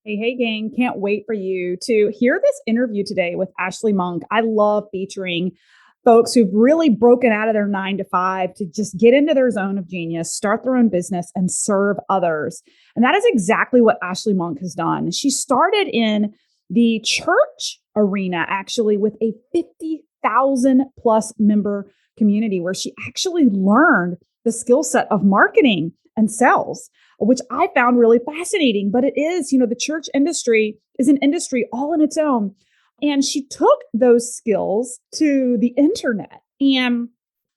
Hey, gang. Can't wait for you to hear this interview today with Ashley Monk. I love featuring folks who've really broken out of their 9 to 5 to just get into their zone of genius, start their own business, and serve others. And that is exactly what Ashley Monk has done. She started in the church arena, actually, with a 50,000 plus member community where she actually learned the skill set of marketing and sales, which I found really fascinating. But it is, the church industry is an industry all in its own. And she took those skills to the internet and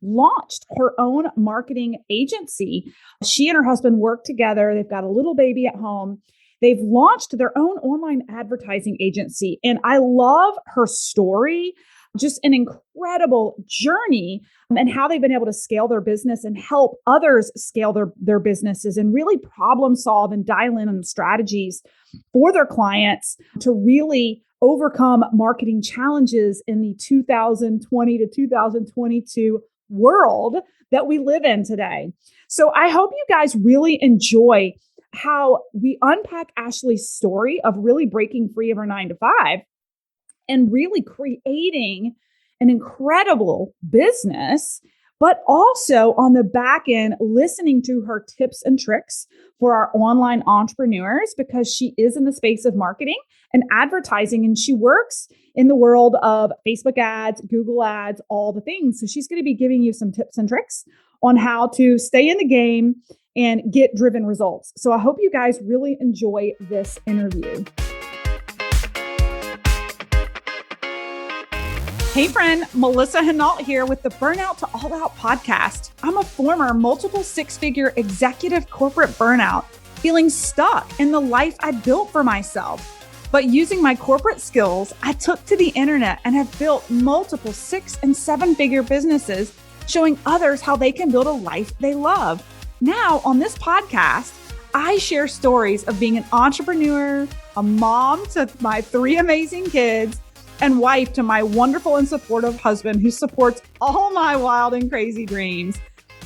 launched her own marketing agency. She and her husband work together. They've got a little baby at home. They've launched their own online advertising agency. And I love her story, just an incredible journey and how they've been able to scale their business and help others scale their businesses and really problem solve and dial in on strategies for their clients to really overcome marketing challenges in the 2020 to 2022 world that we live in today. So I hope you guys really enjoy how we unpack Ashley's story of really breaking free of her 9 to 5 and really creating an incredible business, but also on the back end, listening to her tips and tricks for our online entrepreneurs, because she is in the space of marketing and advertising, and she works in the world of Facebook ads, Google ads, all the things. So she's going to be giving you some tips and tricks on how to stay in the game and get driven results. So I hope you guys really enjoy this interview. Hey friend, Melissa Hinault here with the Burnout to All Out podcast. I'm a former multiple six-figure executive corporate burnout, feeling stuck in the life I built for myself. But using my corporate skills, I took to the internet and have built multiple 6- and 7-figure businesses, showing others how they can build a life they love. Now, on this podcast, I share stories of being an entrepreneur, a mom to my 3 amazing kids, and wife to my wonderful and supportive husband who supports all my wild and crazy dreams.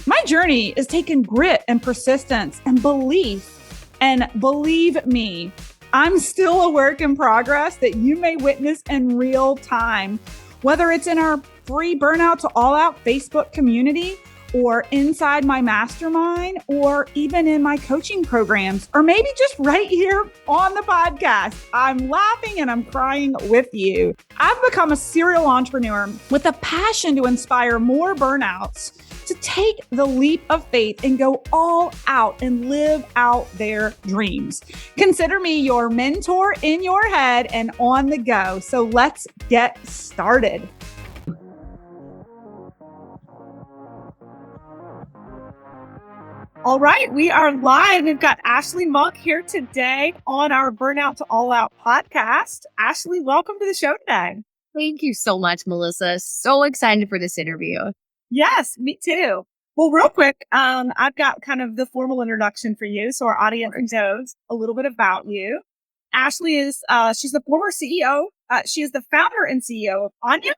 My journey is taking grit and persistence and belief. And believe me, I'm still a work in progress that you may witness in real time, whether it's in our free Burnout to All Out Facebook community, or inside my mastermind, or even in my coaching programs, or maybe just right here on the podcast. I'm laughing and I'm crying with you. I've become a serial entrepreneur with a passion to inspire more burnouts to take the leap of faith and go all out and live out their dreams. Consider me your mentor in your head and on the go. So let's get started. All right, we are live. We've got Ashley Monk here today on our Burnout to All Out podcast. Ashley, welcome to the show today. Thank you so much, Melissa. So excited for this interview. Yes, me too. Well, real quick, I've got kind of the formal introduction for you, so our audience knows a little bit about you. Ashley is, she's the former CEO. She is the founder and CEO of Anya.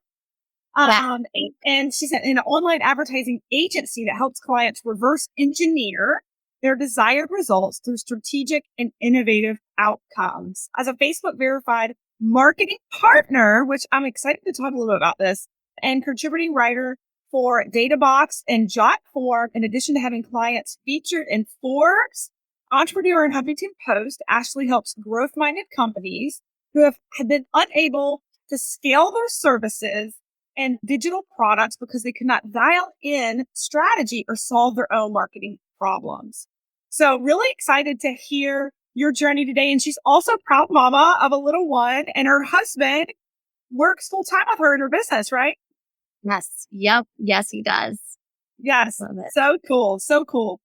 And she's in an online advertising agency that helps clients reverse engineer their desired results through strategic and innovative outcomes. As a Facebook verified marketing partner, which I'm excited to talk a little bit about this, and contributing writer for Databox and Jotform, in addition to having clients featured in Forbes, Entrepreneur, and Huffington Post, Ashley helps growth-minded companies who have been unable to scale their services and digital products because they cannot dial in strategy or solve their own marketing problems. So really excited to hear your journey today. And she's also a proud mama of a little one, and her husband works full time with her in her business, right? Yes. Yep. Yes, he does. Yes. So cool. So cool.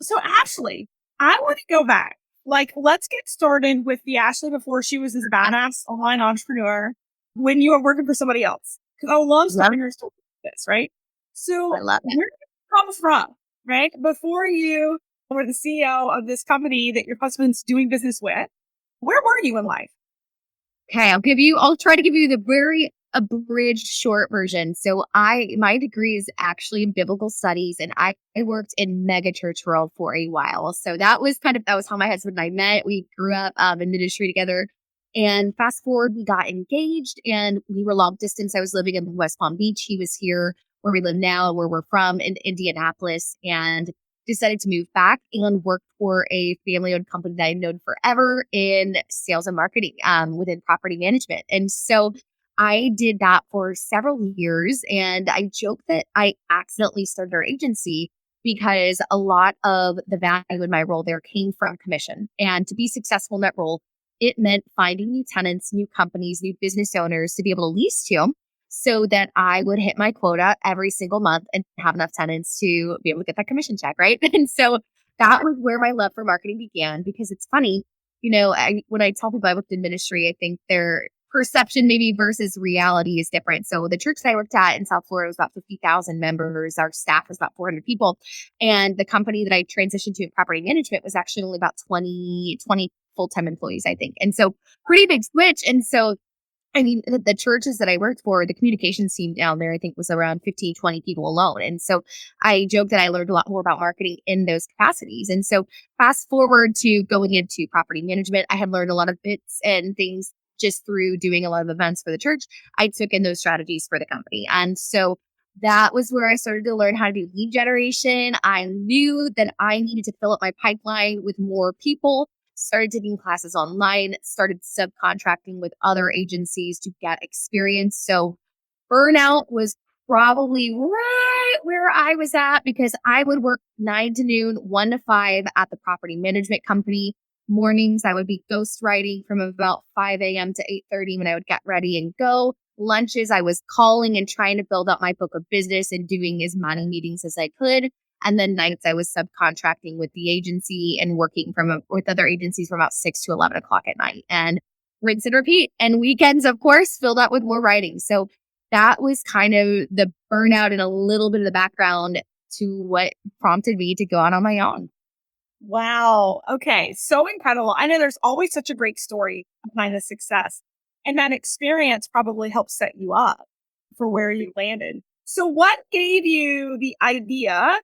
So Ashley, I want to go back. Let's get started with the Ashley before she was this badass online entrepreneur when you were working for somebody else. Because I love starting your story with this, right? So I love it. Where did you come from, right? Before you were the CEO of this company that your husband's doing business with, where were you in life? Okay. I'll try to give you the very abridged short version. So my degree is actually in biblical studies, and I worked in mega church world for a while. So that was how my husband and I met. We grew up in ministry together. And fast forward, we got engaged and we were long distance. I was living in West Palm Beach. He was here where we live now, where we're from in Indianapolis, and decided to move back and work for a family owned company that I'd known forever in sales and marketing within property management. And so I did that for several years. And I joke that I accidentally started our agency because a lot of the value in my role there came from commission. And to be successful in that role, it meant finding new tenants, new companies, new business owners to be able to lease to so that I would hit my quota every single month and have enough tenants to be able to get that commission check, right? And so that was where my love for marketing began because it's funny, when I tell people I worked in ministry, I think their perception maybe versus reality is different. So the church that I worked at in South Florida was about 50,000 members. Our staff was about 400 people. And the company that I transitioned to in property management was actually only about 20 full-time employees, I think. And so pretty big switch. And so I mean, the churches that I worked for, the communications team down there, I think was around 15, 20 people alone. And so I joke that I learned a lot more about marketing in those capacities. And so fast forward to going into property management, I had learned a lot of bits and things just through doing a lot of events for the church. I took in those strategies for the company. And so that was where I started to learn how to do lead generation. I knew that I needed to fill up my pipeline with more people, started taking classes online, started subcontracting with other agencies to get experience. So burnout was probably right where I was at because I would work 9 to noon, 1 to 5 at the property management company. Mornings, I would be ghostwriting from about 5 a.m. to 8:30 when I would get ready and go. Lunches, I was calling and trying to build up my book of business and doing as many meetings as I could. And then nights, I was subcontracting with the agency and working with other agencies from about 6 to 11 o'clock at night and rinse and repeat. And weekends, of course, filled up with more writing. So that was kind of the burnout and a little bit of the background to what prompted me to go out on my own. Wow. Okay. So incredible. I know there's always such a great story behind the success. And that experience probably helped set you up for where you landed. So what gave you the idea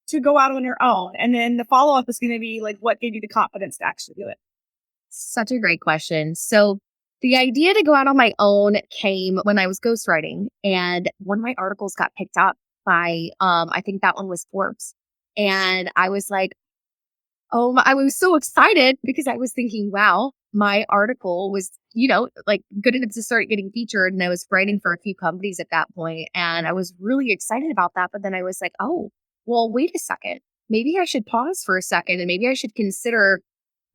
to go out on your own? And then the follow-up is going to be like, what gave you the confidence to actually do it? Such a great question. So the idea to go out on my own came when I was ghostwriting, and one of my articles got picked up by, I think that one was Forbes. And I was like, I was so excited because I was thinking, wow, my article was, like good enough to start getting featured. And I was writing for a few companies at that point, and I was really excited about that. But then I was like, oh, well, wait a second. Maybe I should pause for a second and maybe I should consider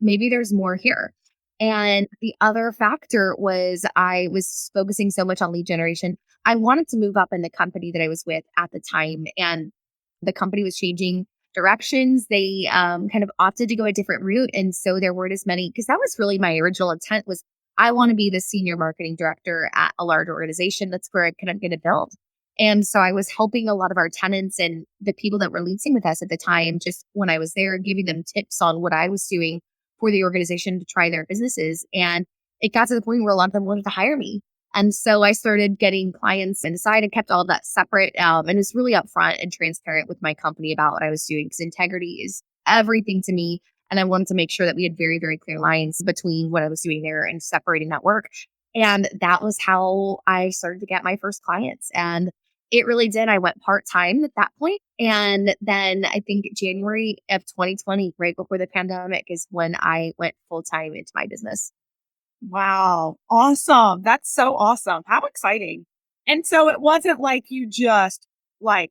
maybe there's more here. And the other factor was I was focusing so much on lead generation. I wanted to move up in the company that I was with at the time, and the company was changing directions. They kind of opted to go a different route. And so there weren't as many, because that was really my original intent was I want to be the senior marketing director at a large organization. That's where I kind of going to build. And so I was helping a lot of our tenants and the people that were leasing with us at the time, just when I was there, giving them tips on what I was doing for the organization to try their businesses. And it got to the point where a lot of them wanted to hire me. And so I started getting clients inside and kept all of that separate and was really upfront and transparent with my company about what I was doing because integrity is everything to me. And I wanted to make sure that we had very, very clear lines between what I was doing there and separating that work. And that was how I started to get my first clients. And it really did. I went part-time at that point. And then I think January of 2020, right before the pandemic, is when I went full-time into my business. Wow. Awesome. That's so awesome. How exciting. And so it wasn't like you just like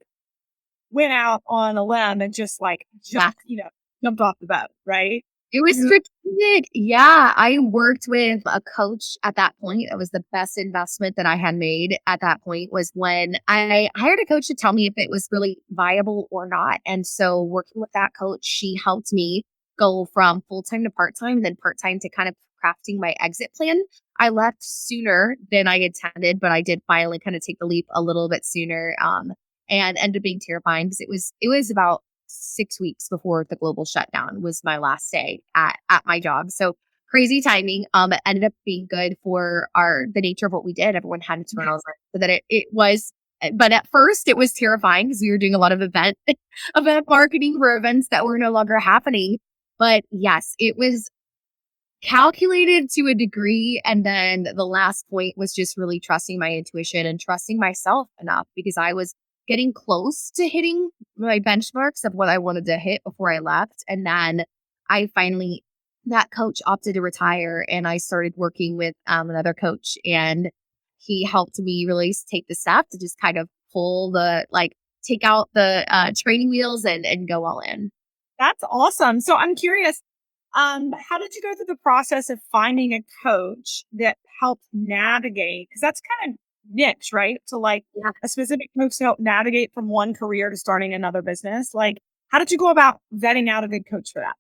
went out on a limb and just jumped off the boat, right? It was strategic. Yeah. I worked with a coach at that point. That was the best investment that I had made at that point was when I hired a coach to tell me if it was really viable or not. And so working with that coach, she helped me go from full-time to part-time and then part-time to kind of crafting my exit plan. I left sooner than I intended, but I did finally kind of take the leap a little bit sooner and ended up being terrifying because it was about 6 weeks before the global shutdown was my last day at my job. So crazy timing. It ended up being good for the nature of what we did. Everyone had internals, so that it was. But at first, it was terrifying because we were doing a lot of event marketing for events that were no longer happening. But yes, it was calculated to a degree. And then the last point was just really trusting my intuition and trusting myself enough, because I was getting close to hitting my benchmarks of what I wanted to hit before I left. And then that coach opted to retire, and I started working with another coach, and he helped me really take the step to just kind of take out the training wheels and go all in. That's awesome. So I'm curious, how did you go through the process of finding a coach that helped navigate? Because that's kind of niche, right? To Yeah. a specific coach to help navigate from one career to starting another business. How did you go about vetting out a good coach for that?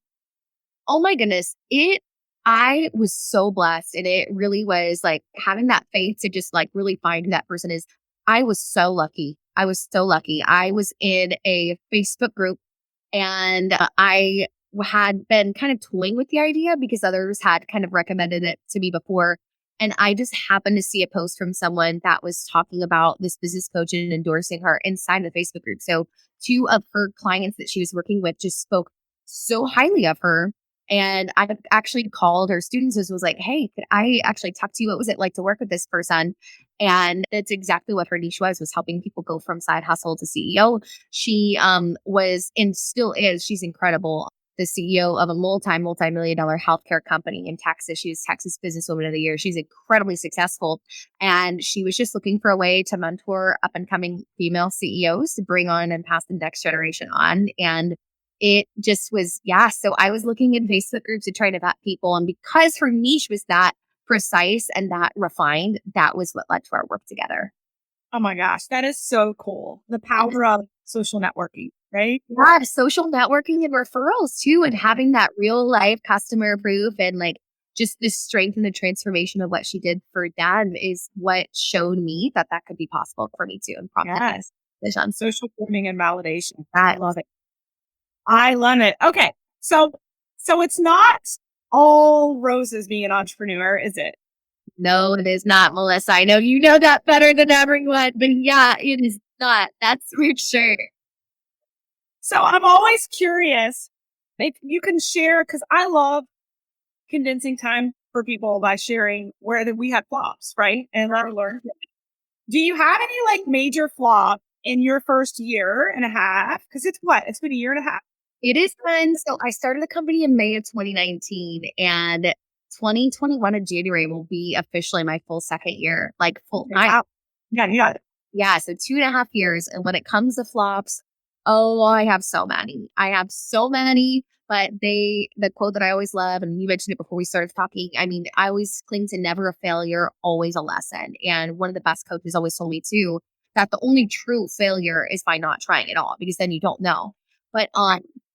Oh my goodness. I was so blessed, and it really was like having that faith to just like really find who that person is. I was so lucky. I was so lucky. I was in a Facebook group, and I had been kind of toying with the idea because others had kind of recommended it to me before. And I just happened to see a post from someone that was talking about this business coach and endorsing her inside the Facebook group. So two of her clients that she was working with just spoke so highly of her. And I actually called her students and was like, hey, could I actually talk to you? What was it like to work with this person? And that's exactly what her niche was helping people go from side hustle to CEO. She was and still is, she's incredible, the CEO of a multi-million dollar healthcare company in Texas. She was Texas Businesswoman of the Year. She's incredibly successful. And she was just looking for a way to mentor up and coming female CEOs to bring on and pass the next generation on. And it just was, yeah. So I was looking in Facebook groups to try to vet people. And because her niche was that precise and that refined, that was what led to our work together. Oh my gosh, that is so cool. The power of social networking, right? Yeah, social networking and referrals too, and having that real life customer proof and like just the strength and the transformation of what she did for them is what showed me that could be possible for me too, and prompted me Yes. decision. Social proving and validation. I That love it. I love it. Okay. So it's not all roses being an entrepreneur, is it? no, it is not, Melissa. I know you know that better than everyone, but yeah, it is not. That's for sure. So I'm always curious if you can share, because I love condensing time for people by sharing where we had flops, right? And I learned. Do you have any major flop in your first year and a half? Because it's been a year and a half. It is fun. So I started the company in May of 2019, and 2021 in January will be officially my full second year, like full time. Wow. Yeah. Yeah, so 2.5 years. And when it comes to flops, oh, I have so many. But the quote that I always love, and you mentioned it before we started talking, I mean, I always cling to never a failure, always a lesson. And one of the best coaches always told me too, that the only true failure is by not trying at all, because then you don't know. But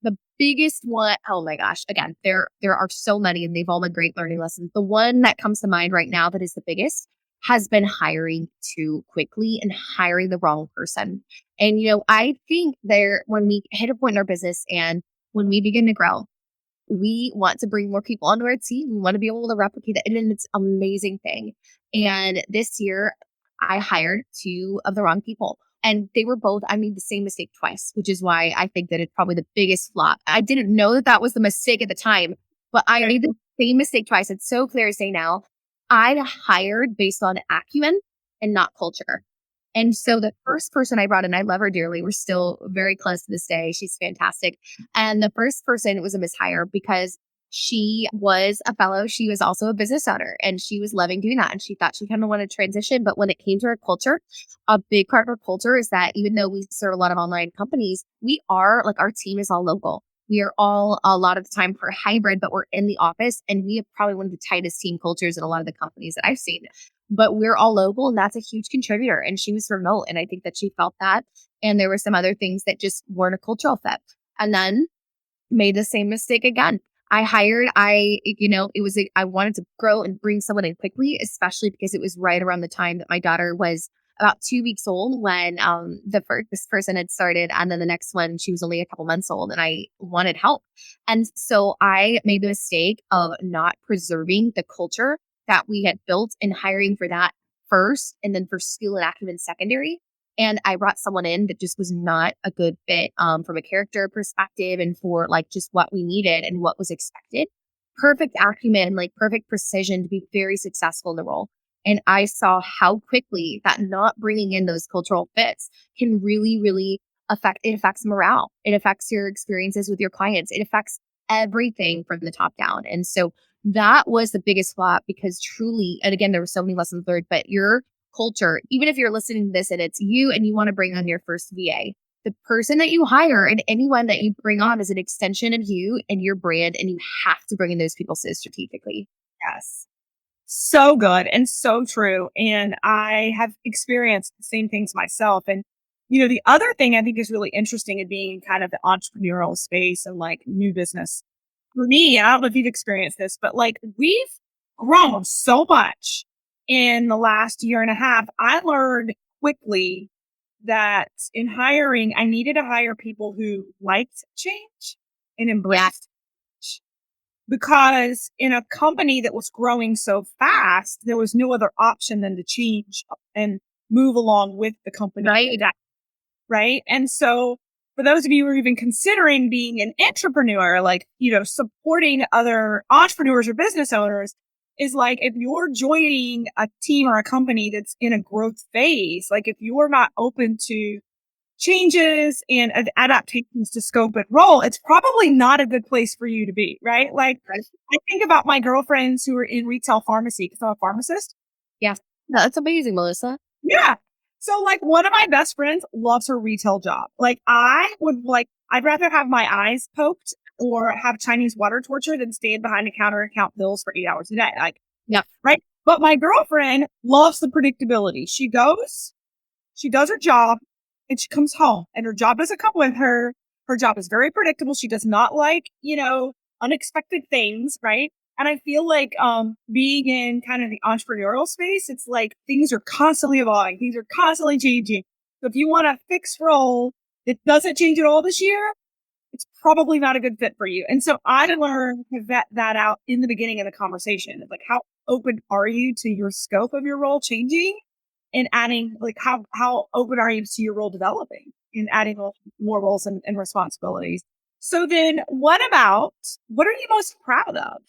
the biggest one, oh my gosh, again, there are so many, and they've all been great learning lessons. The one that comes to mind right now that is the biggest has been hiring too quickly and hiring the wrong person. And, I think when we hit a point in our business and when we begin to grow, we want to bring more people onto our team. We want to be able to replicate it. And it's an amazing thing. And this year I hired two of the wrong people. And they were both, I made the same mistake twice, which is why I think that it's probably the biggest flop. I didn't know that was the mistake at the time, but I made the same mistake twice. It's so clear to say now. I hired based on acumen and not culture. And so the first person I brought in, I love her dearly. We're still very close to this day. She's fantastic. And the first person was a mishire because she was a fellow. She was also a business owner, and she was loving doing that. And she thought she kind of wanted to transition. But when it came to her culture, a big part of her culture is that even though we serve a lot of online companies, we are our team is all local. We are all a lot of the time for hybrid, but we're in the office, and we have probably one of the tightest team cultures in a lot of the companies that I've seen. But we're all local, and that's a huge contributor. And she was remote, and I think that she felt that. And there were some other things that just weren't a cultural fit. And then made the same mistake again. I wanted to grow and bring someone in quickly, especially because it was right around the time that my daughter was about 2 weeks old when this person had started, and then the next one, she was only a couple months old, and I wanted help. And so I made the mistake of not preserving the culture that we had built and hiring for that first, and then for school and active in secondary. And I brought someone in that just was not a good fit from a character perspective and for like just what we needed and what was expected. Perfect acumen, like perfect precision to be very successful in the role. And I saw how quickly that not bringing in those cultural fits can really, really affects morale. It affects your experiences with your clients. It affects everything from the top down. And so that was the biggest flop because truly, and again, there were so many lessons learned, but your culture, even if you're listening to this and it's you and you want to bring on your first VA, the person that you hire and anyone that you bring on is an extension of you and your brand, and you have to bring in those people so strategically. Yes. So good and so true. And I have experienced the same things myself. And, the other thing I think is really interesting in being in kind of the entrepreneurial space and like new business. For me, I don't know if you've experienced this, but like we've grown so much in the last year and a half. I learned quickly that in hiring, I needed to hire people who liked change and embraced change. Because in a company that was growing so fast, there was no other option than to change and move along with the company. Right. And so for those of you who are even considering being an entrepreneur, like, supporting other entrepreneurs or business owners is like, if you're joining a team or a company that's in a growth phase, like if you're not open to changes and adaptations to scope and role, it's probably not a good place for you to be, right? Like I think about my girlfriends who are in retail pharmacy because I'm a pharmacist. Yeah. No, that's amazing, Melissa. Yeah. So like one of my best friends loves her retail job. Like I'd rather have my eyes poked or have Chinese water torture than stand behind a counter and count bills for 8 hours a day. Like, yeah. Right. But my girlfriend loves the predictability. She goes, she does her job, and she comes home and her job doesn't come with her. Her job is very predictable. She does not like, unexpected things. Right. And I feel like being in kind of the entrepreneurial space, it's like things are constantly evolving. Things are constantly changing. So if you want a fixed role that doesn't change at all this year, it's probably not a good fit for you. And so I learned to vet that out in the beginning of the conversation. Like, how open are you to your scope of your role changing and adding, like, how open are you to your role developing and adding more roles and responsibilities? So then what are you most proud of?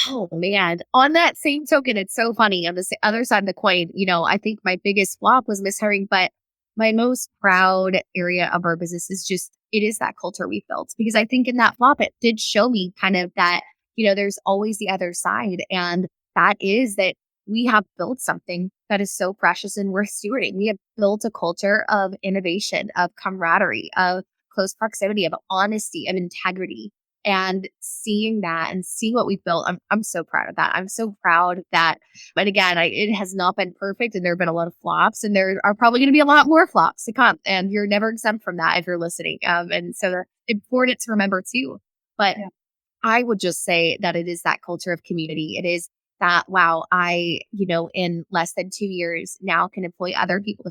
Oh man. On that same token, it's so funny. On the other side of the coin, I think my biggest flop was mishiring, but my most proud area of our business is it is that culture we built. Because I think in that flop, it did show me kind of that, there's always the other side. And that is that we have built something that is so precious and worth stewarding. We have built a culture of innovation, of camaraderie, of close proximity, of honesty, of integrity. And seeing that and seeing what we've built, I'm so proud of that. I'm so proud that, but again, it has not been perfect and there have been a lot of flops and there are probably going to be a lot more flops to come. And you're never exempt from that if you're listening. And so they're important to remember too. But yeah. I would just say that it is that culture of community. It is that, wow, I, in less than 2 years now can employ other people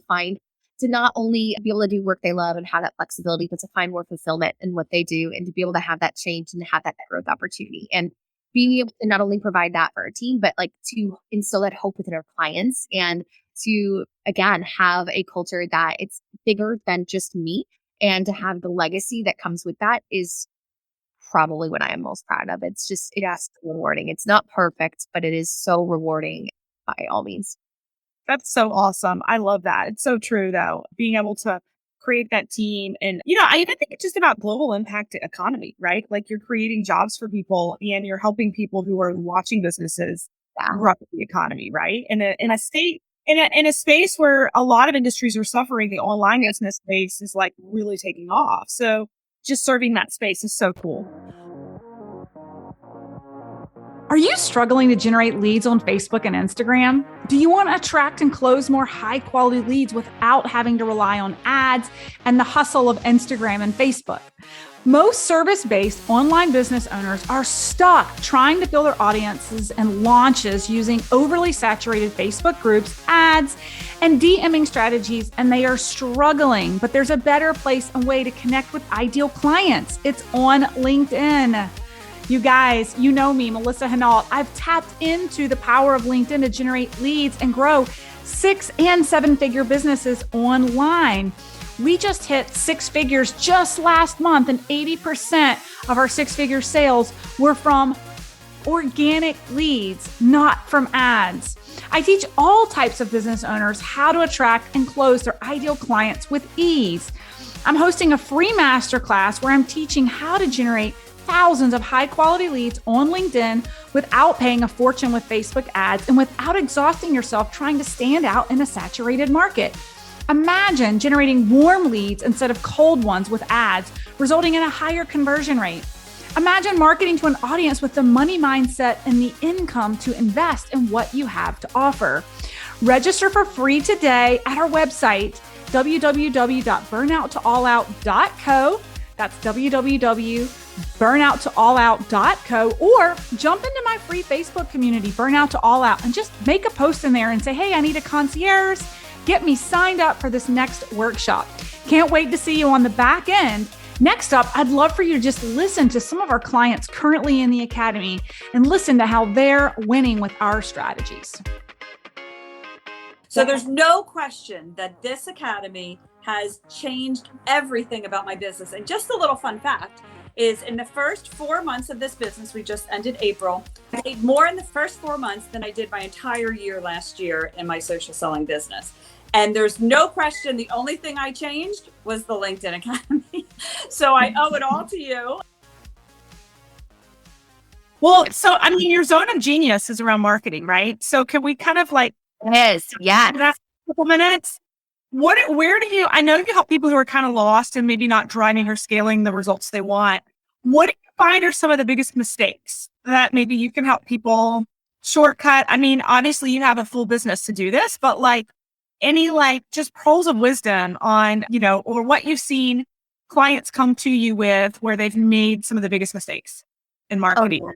to not only be able to do work they love and have that flexibility, but to find more fulfillment in what they do and to be able to have that change and have that growth opportunity. And being able to not only provide that for our team, but like to instill that hope within our clients and to, again, have a culture that it's bigger than just me and to have the legacy that comes with that is probably what I am most proud of. It's rewarding. It's not perfect, but it is so rewarding by all means. That's so awesome. I love that. It's so true, though, being able to create that team. And, I even think it's just about global impact economy, right? Like you're creating jobs for people and you're helping people who are watching businesses grow the economy, right? In a space where a lot of industries are suffering, the online business space is like really taking off. So just serving that space is so cool. Are you struggling to generate leads on Facebook and Instagram? Do you want to attract and close more high quality leads without having to rely on ads and the hustle of Instagram and Facebook? Most service-based online business owners are stuck trying to build their audiences and launches using overly saturated Facebook groups, ads, and DMing strategies, and they are struggling. But there's a better place and way to connect with ideal clients. It's on LinkedIn. You guys, you know me, Melissa Hinault. I've tapped into the power of LinkedIn to generate leads and grow 6- and 7-figure businesses online. We just hit 6 figures just last month, and 80% of our 6-figure sales were from organic leads, not from ads. I teach all types of business owners how to attract and close their ideal clients with ease. I'm hosting a free masterclass where I'm teaching how to generate thousands of high-quality leads on LinkedIn without paying a fortune with Facebook ads and without exhausting yourself trying to stand out in a saturated market. Imagine generating warm leads instead of cold ones with ads, resulting in a higher conversion rate. Imagine marketing to an audience with the money mindset and the income to invest in what you have to offer. Register for free today at our website, www.burnouttoallout.co. That's www.burnouttoallout.co, or jump into my free Facebook community, Burnout to All Out, and just make a post in there and say, hey, I need a concierge. Get me signed up for this next workshop. Can't wait to see you on the back end. Next up, I'd love for you to just listen to some of our clients currently in the Academy and listen to how they're winning with our strategies. So there's no question that this Academy has changed everything about my business. And just a little fun fact is in the first 4 months of this business, we just ended April, I made more in the first 4 months than I did my entire year last year in my social selling business. And there's no question, the only thing I changed was the LinkedIn Academy. So I owe it all to you. Well, so I mean, your zone of genius is around marketing, right? So can we kind of like Yes. last couple minutes? Where do you, I know you help people who are kind of lost and maybe not driving or scaling the results they want. What do you find are some of the biggest mistakes that maybe you can help people shortcut? I mean, obviously you have a full business to do this, but like any like just pearls of wisdom on, you know, or what you've seen clients come to you with where they've made some of the biggest mistakes in marketing. Okay.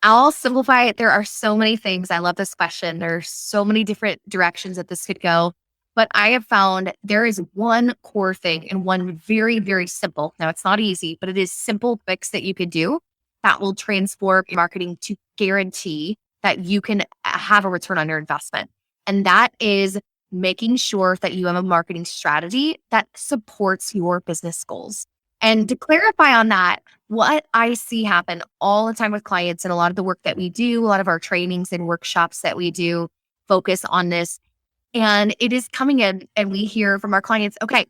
I'll simplify it. There are so many things. I love this question. There's so many different directions that this could go. But I have found there is one core thing and one very, very simple. Now, it's not easy, but it is simple fix that you could do that will transform your marketing to guarantee that you can have a return on your investment. And that is making sure that you have a marketing strategy that supports your business goals. And to clarify on that, what I see happen all the time with clients and a lot of the work that we do, a lot of our trainings and workshops that we do focus on this. And it is coming in and we hear from our clients, okay,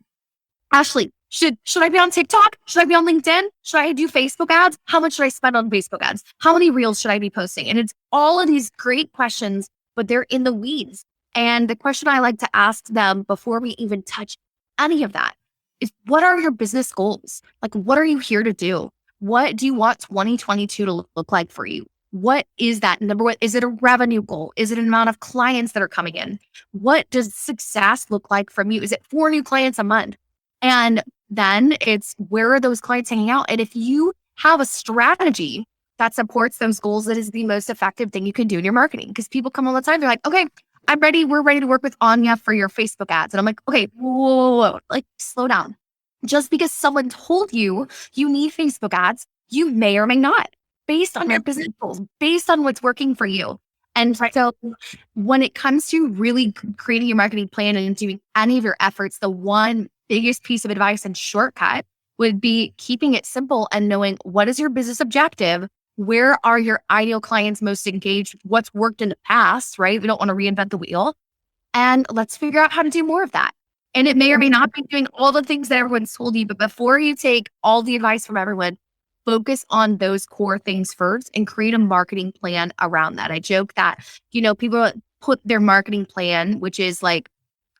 Ashley, should I be on TikTok? Should I be on LinkedIn? Should I do Facebook ads? How much should I spend on Facebook ads? How many reels should I be posting? And it's all of these great questions, but they're in the weeds. And the question I like to ask them before we even touch any of that is, what are your business goals? Like, what are you here to do? What do you want 2022 to look like for you? What is that? Number one, is it a revenue goal? Is it an amount of clients that are coming in? What does success look like from you? Is it 4 new clients a month? And then it's, where are those clients hanging out? And if you have a strategy that supports those goals, that is the most effective thing you can do in your marketing. Because people come all the time, they're like, okay, I'm ready. We're ready to work with Anya for your Facebook ads. And I'm like, okay, whoa, like slow down. Just because someone told you you need Facebook ads, you may or may not, based on your business goals, based on what's working for you. And so when it comes to really creating your marketing plan and doing any of your efforts, the one biggest piece of advice and shortcut would be keeping it simple and knowing, what is your business objective? Where are your ideal clients most engaged? What's worked in the past, right? We don't want to reinvent the wheel. And let's figure out how to do more of that. And it may or may not be doing all the things that everyone's told you, but before you take all the advice from everyone, focus on those core things first and create a marketing plan around that. I joke that, people put their marketing plan, which is like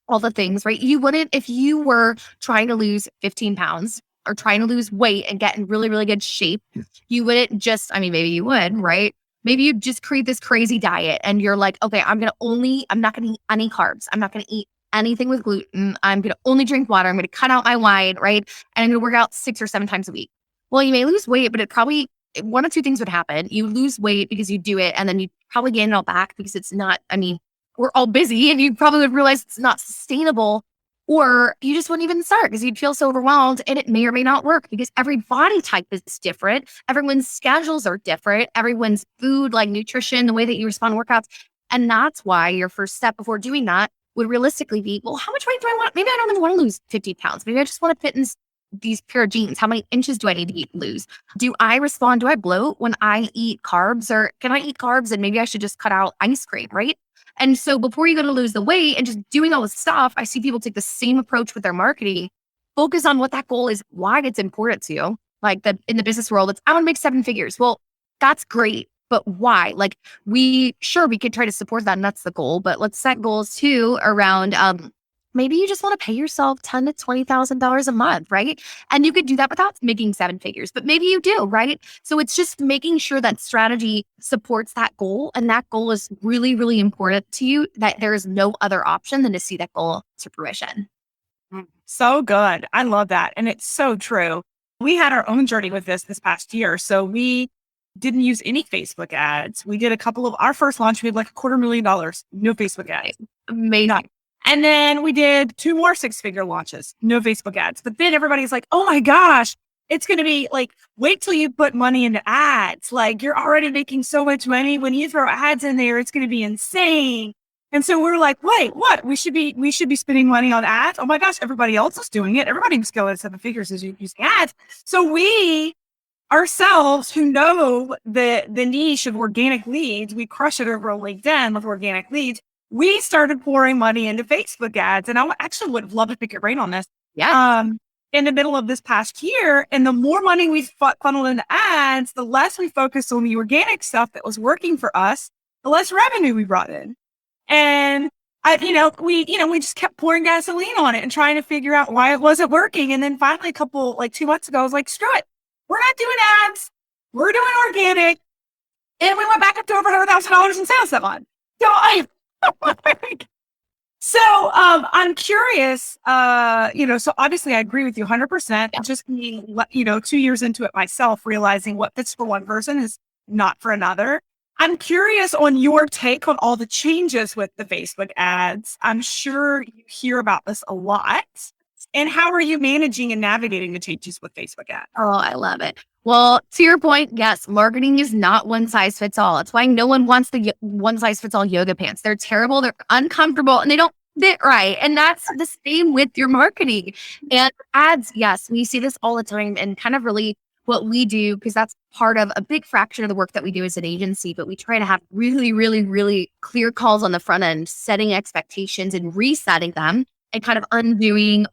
all the things, right? You wouldn't, if you were trying to lose 15 pounds or trying to lose weight and get in really, really good shape, you wouldn't just, maybe you would, right? Maybe you just create this crazy diet and you're like, okay, I'm not going to eat any carbs. I'm not going to eat anything with gluten. I'm going to only drink water. I'm going to cut out my wine, right? And I'm going to work out 6 or 7 times a week. Well, you may lose weight, but it probably, one of two things would happen. You lose weight because you do it, and then you probably gain it all back because it's not, I mean, we're all busy and you probably would realize it's not sustainable. Or you just wouldn't even start because you'd feel so overwhelmed, and it may or may not work because every body type is different. Everyone's schedules are different. Everyone's food, like nutrition, the way that you respond to workouts. And that's why your first step before doing that would realistically be, well, how much weight do I want? Maybe I don't even want to lose 50 pounds. Maybe I just want to fit in these pair of jeans. How many inches do I need to lose? Do I bloat when I eat carbs, or can I eat carbs and maybe I should just cut out ice cream, right? And so before you go to lose the weight and just doing all this stuff, I see people take the same approach with their marketing. Focus on what that goal is, why it's important to you. Like in the business world, it's I want to make 7 figures. Well, that's great, but why? Like we could try to support that, and that's the goal. But let's set goals too around maybe you just want to pay yourself $10,000 to $20,000 a month, right? And you could do that without making 7 figures, but maybe you do, right? So it's just making sure that strategy supports that goal, and that goal is really, really important to you, that there is no other option than to see that goal to fruition. So good. I love that. And it's so true. We had our own journey with this past year. So we didn't use any Facebook ads. We did our first launch, we had like $250,000, no Facebook ads. Amazing. And then we did 2 more 6-figure launches, no Facebook ads. But then everybody's like, oh my gosh, it's going to be like, wait till you put money into ads. Like you're already making so much money. When you throw ads in there, it's going to be insane. And so we're like, wait, what? We should be spending money on ads. Oh my gosh, everybody else is doing it. Everybody's going at 7 figures is using ads. So we ourselves, who know the niche of organic leads, we crush it over LinkedIn with organic leads. We started pouring money into Facebook ads, and I actually would love to pick your brain on this. Yeah. In the middle of this past year, and the more money we funneled into ads, the less we focused on the organic stuff that was working for us, the less revenue we brought in. And we just kept pouring gasoline on it and trying to figure out why it wasn't working. And then finally, 2 months ago, I was like, screw it. We're not doing ads. We're doing organic. And we went back up to over $100,000 in sales that month. So I'm curious, so obviously I agree with you 100%. Yeah. Just being, 2 years into it myself, realizing what fits for one person is not for another. I'm curious on your take on all the changes with the Facebook ads. I'm sure you hear about this a lot. And how are you managing and navigating the changes with Facebook ads? Oh, I love it. Well, to your point, yes, marketing is not one size fits all. It's why no one wants the one size fits all yoga pants. They're terrible, they're uncomfortable, and they don't fit right. And that's the same with your marketing. And ads, yes, we see this all the time, and kind of really what we do, because that's part of a big fraction of the work that we do as an agency, but we try to have really, really, really clear calls on the front end, setting expectations and resetting them, and kind of undoing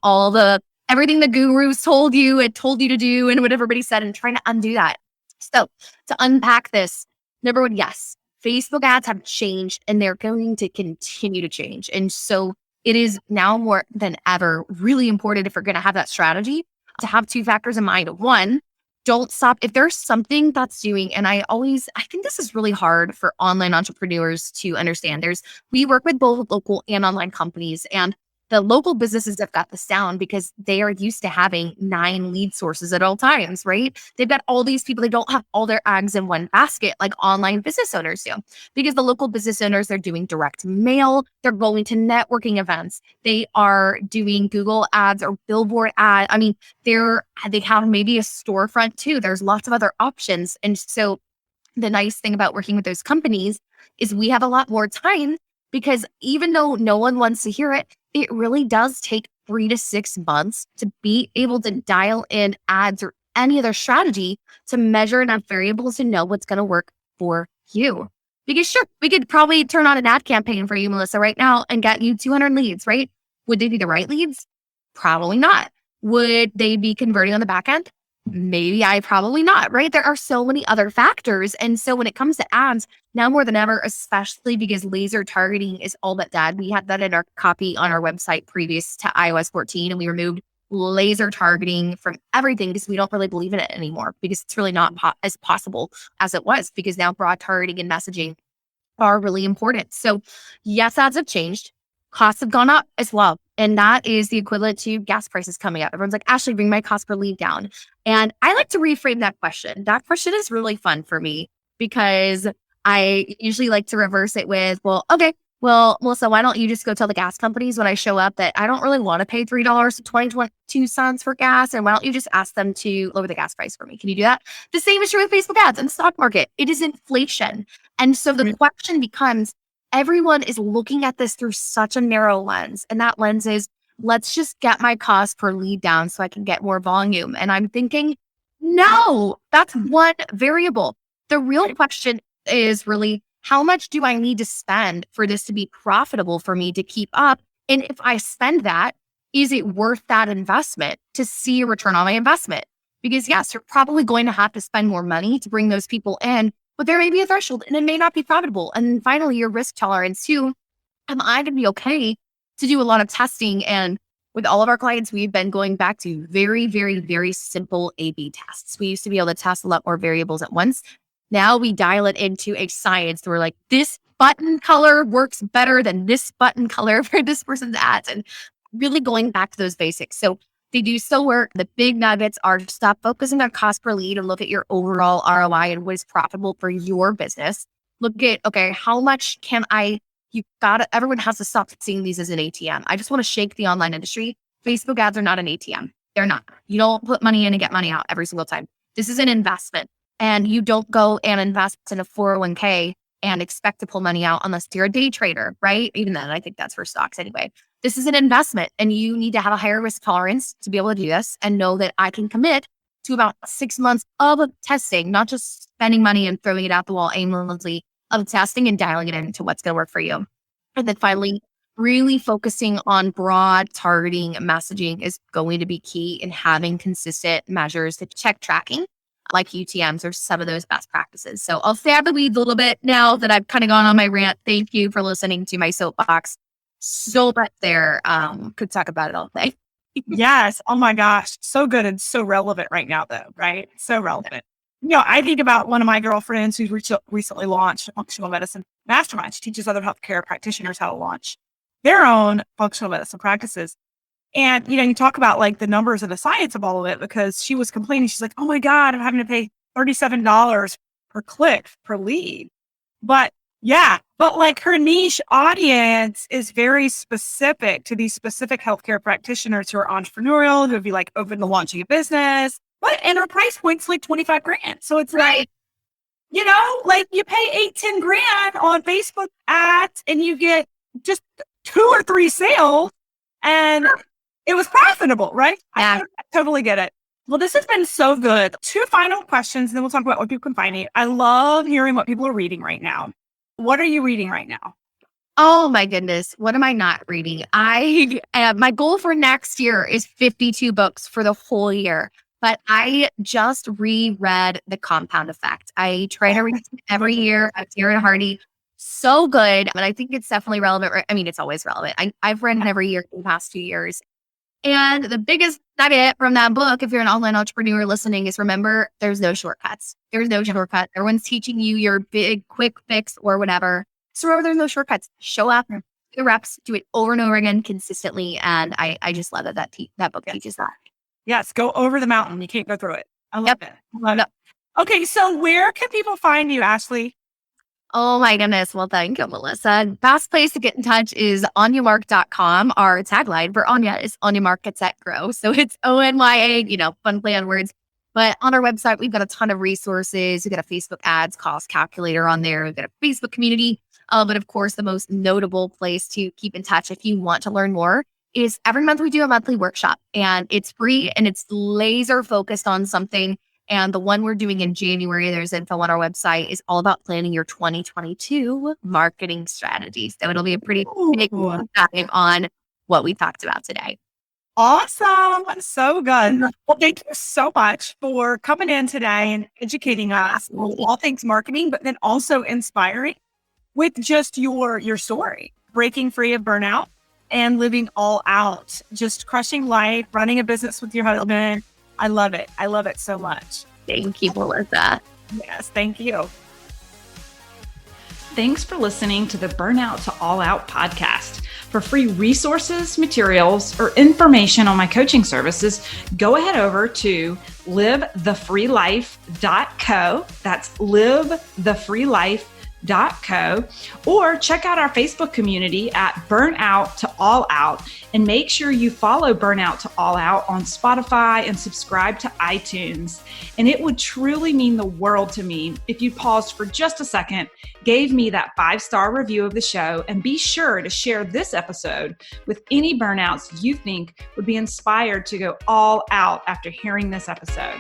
everything the gurus told you to do and what everybody said, and trying to undo that. So to unpack this, number one, yes, Facebook ads have changed and they're going to continue to change. And so it is now more than ever really important, if we're going to have that strategy, to have 2 factors in mind. One, don't stop. If there's something that's doing, and I think this is really hard for online entrepreneurs to understand. We work with both local and online companies, and the local businesses have got this down because they are used to having 9 lead sources at all times, right? They've got all these people. They don't have all their eggs in one basket like online business owners do, because the local business owners, they're doing direct mail. They're going to networking events. They are doing Google ads or billboard ads. I mean, they have maybe a storefront too. There's lots of other options. And so the nice thing about working with those companies is we have a lot more time, because even though no one wants to hear it, it really does take 3 to 6 months to be able to dial in ads or any other strategy to measure enough variables to know what's going to work for you. Because sure, we could probably turn on an ad campaign for you, Melissa, right now and get you 200 leads, right? Would they be the right leads? Probably not. Would they be converting on the back end? Probably not, right? There are so many other factors. And so when it comes to ads, now more than ever, especially because laser targeting is all but dead. We had that in our copy on our website previous to iOS 14, and we removed laser targeting from everything because we don't really believe in it anymore because it's really not as possible as it was because now broad targeting and messaging are really important. So yes, ads have changed. Costs have gone up as well. And that is the equivalent to gas prices coming up. Everyone's like, Ashley, bring my cost per lead down. And I like to reframe that question. That question is really fun for me because I usually like to reverse it with, well, okay, well, Melissa, why don't you just go tell the gas companies when I show up that I don't really want to pay $3.22 for gas? And why don't you just ask them to lower the gas price for me? Can you do that? The same is true with Facebook ads and the stock market. It is inflation. And so the question becomes, everyone is looking at this through such a narrow lens. And that lens is, let's just get my cost per lead down so I can get more volume. And I'm thinking, no, that's one variable. The real question is really, how much do I need to spend for this to be profitable for me to keep up? And if I spend that, is it worth that investment to see a return on my investment? Because yes, you're probably going to have to spend more money to bring those people in, but there may be a threshold and it may not be profitable. And then finally, your risk tolerance too. Am I going to be okay to do a lot of testing? And with all of our clients, we've been going back to very, very, very simple A/B tests. We used to be able to test a lot more variables at once. Now we dial it into a science. We're like, this button color works better than this button color for this person's ads, and really going back to those basics. So they do still work. The big nuggets are stop focusing on cost per lead and look at your overall ROI and what is profitable for your business. Look at, okay, how much can everyone has to stop seeing these as an ATM. I just want to shake the online industry. Facebook ads are not an ATM. They're not. You don't put money in and get money out every single time. This is an investment. And you don't go and invest in a 401k and expect to pull money out unless you're a day trader, right? Even then, I think that's for stocks anyway. This is an investment and you need to have a higher risk tolerance to be able to do this and know that I can commit to about 6 months of testing, not just spending money and throwing it out the wall aimlessly, of testing and dialing it into what's going to work for you. And then finally, really focusing on broad targeting messaging is going to be key in having consistent measures to check tracking, like UTMs or some of those best practices. So I'll stay out of the weeds a little bit now that I've kind of gone on my rant. Thank you for listening to my soapbox. So much there. Could talk about it all day. Yes. Oh my gosh. So good and so relevant right now though, right? So relevant. I think about one of my girlfriends who's recently launched a functional medicine mastermind. She teaches other healthcare practitioners how to launch their own functional medicine practices. And, you talk about like the numbers and the science of all of it, because she was complaining. She's like, oh my God, I'm having to pay $37 per click per lead. But like her niche audience is very specific to these specific healthcare practitioners who are entrepreneurial, who would be like open to launching a business. And her price point's like 25 grand. So it's like, like you pay 8-10 grand on Facebook ads and you get just 2 or 3 sales and it was profitable, right? Yeah. I totally get it. Well, this has been so good. 2 final questions, and then we'll talk about what people can find you. I love hearing what people are reading right now. What are you reading right now? Oh my goodness. What am I not reading? My goal for next year is 52 books for the whole year. But I just reread The Compound Effect. I try to read it every year. Darren Hardy, so good. But I think it's definitely relevant. I mean, it's always relevant. I've read it every year for the past 2 years. And the biggest nugget from that book, if you're an online entrepreneur listening, is remember, there's no shortcuts. There's no shortcut. Everyone's teaching you your big quick fix or whatever. So remember, there's no shortcuts. Show up, do the reps, do it over and over again consistently. And I just love that book teaches that. Yes, go over the mountain. You can't go through it. I love it. I love it. Okay, so where can people find you, Ashley? Oh my goodness. Well, thank you, Melissa. Best place to get in touch is onyamark.com. Our tagline for Onya is On Your Mark, Get Set, Grow. So it's ONYA, fun play on words. But on our website, we've got a ton of resources. We've got a Facebook ads cost calculator on there. We've got a Facebook community. But of course, the most notable place to keep in touch if you want to learn more is every month we do a monthly workshop, and it's free and it's laser focused on something. And the one we're doing in January, there's info on our website, is all about planning your 2022 marketing strategy. So it'll be a pretty big dive on what we talked about today. Awesome. So good. Well, thank you so much for coming in today and educating us on all things marketing, but then also inspiring with just your story, breaking free of burnout and living all out, just crushing life, running a business with your husband. I love it. I love it so much. Thank you, Melissa. Yes, thank you. Thanks for listening to the Burnout to All Out podcast. For free resources, materials, or information on my coaching services, go ahead over to livethefreelife.co. That's livethefreelife.co. Or check out our Facebook community at Burnout to All Out, and make sure you follow Burnout to All Out on Spotify and subscribe to iTunes. And it would truly mean the world to me if you paused for just a second, gave me that 5-star review of the show, and be sure to share this episode with any burnouts you think would be inspired to go all out after hearing this episode.